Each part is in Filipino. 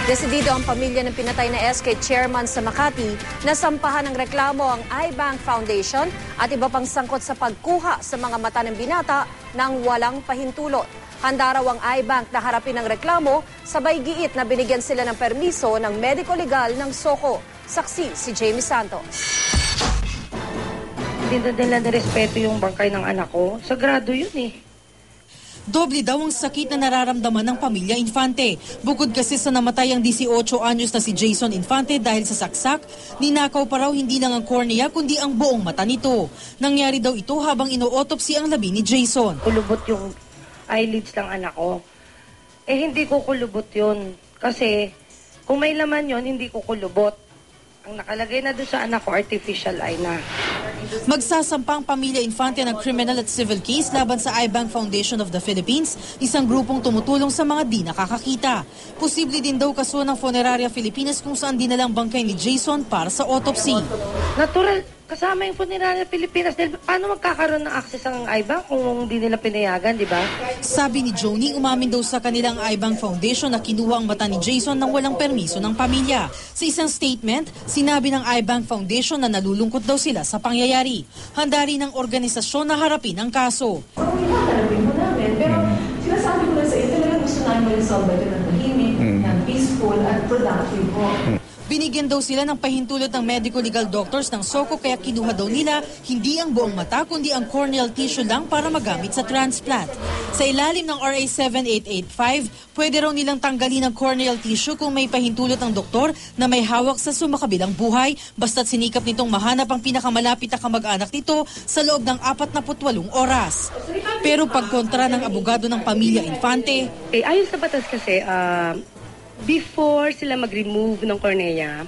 Desidido ang pamilya ng pinatay na SK chairman sa Makati na sampahan ng reklamo ang iBank Foundation at iba pang sangkot sa pagkuha sa mga mata ng binata ng walang pahintulot. Handa raw ang iBank na harapin ang reklamo, sabay giit na binigyan sila ng permiso ng medico-legal ng SOCO. Saksi si Jamie Santos. Hindi na nila nirespeto yung bangkay ng anak ko. Sagrado yun eh. Doble daw ang sakit na nararamdaman ng pamilya Infante. Bukod kasi sa namatay ang 18 anyos na si Jason Infante dahil sa saksak, ninakaw pa raw hindi lang ang cornea kundi ang buong mata nito. Nangyari daw ito habang ino-autopsy ang labi ni Jason. Kulubot yung eyelids ng anak ko. Eh hindi ko kulubot yun. Kasi kung may laman yun, hindi ko kulubot. Ang nakalagay na doon sa anak ko, artificial eye na. Magsasampa ang pamilya Infante ng criminal at civil case laban sa iBank Foundation of the Philippines, isang grupong tumutulong sa mga di nakakakita. Posible din daw kaso ng Funeraria Philippines kung saan dinalang bangkay ni Jason para sa autopsy. Natural, kasama yung Funeraria Pilipinas. Dahil paano magkakaroon ng access ang iBank kung hindi nila pinayagan, di ba? Sabi ni Joni, umamin daw sa kanilang iBank Foundation na kinuha ang mata ni Jason nang walang permiso ng pamilya. Sa isang statement, sinabi ng iBank Foundation na nalulungkot daw sila sa pangyayari. Handa rin ang organisasyon na harapin ang kaso. Harapin mo namin, pero sinasabi ko na sa iyo, talagang gusto namin ma-resolve ito ng tahimik, ng peaceful at productive po. Binigyan daw sila ng pahintulot ng medico-legal doctors ng SOCO kaya kinuha daw nila hindi ang buong mata kundi ang corneal tissue lang para magamit sa transplant. Sa ilalim ng RA 7885, pwede raw nilang tanggalin ang corneal tissue kung may pahintulot ng doktor na may hawak sa sumakabilang buhay basta't sinikap nitong mahanap ang pinakamalapit na kamag-anak nito sa loob ng 48 oras. Pero pagkontra ng abogado ng pamilya Infante, Ayon sa batas kasi, before sila mag-remove ng cornea,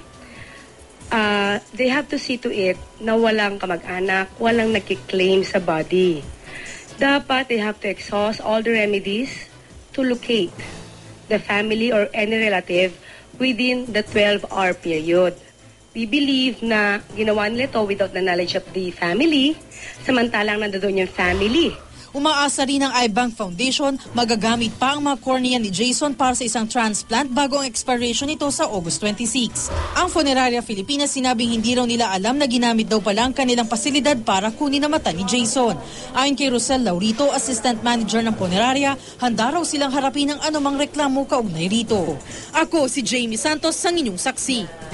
they have to see to it na walang kamag-anak, walang nagkiklaim sa body. Dapat they have to exhaust all the remedies to locate the family or any relative within the 12-hour period. We believe na ginawa nila ito without the knowledge of the family, samantalang nandoon yung family. umaasa rin ng iBank Foundation magagamit pa ang mga cornea ni Jason para sa isang transplant bago ang expiration nito sa August 26. Ang Funeraria Philippines sinabing hindi raw nila alam na ginamit daw pala ang kanilang pasilidad para kunin ang mata ni Jason. Ayon kay Rosel Laurito, Assistant Manager ng Funeraria, handa raw silang harapin ang anumang reklamo kaugnay rito. Ako si Jamie Santos, ang inyong saksi.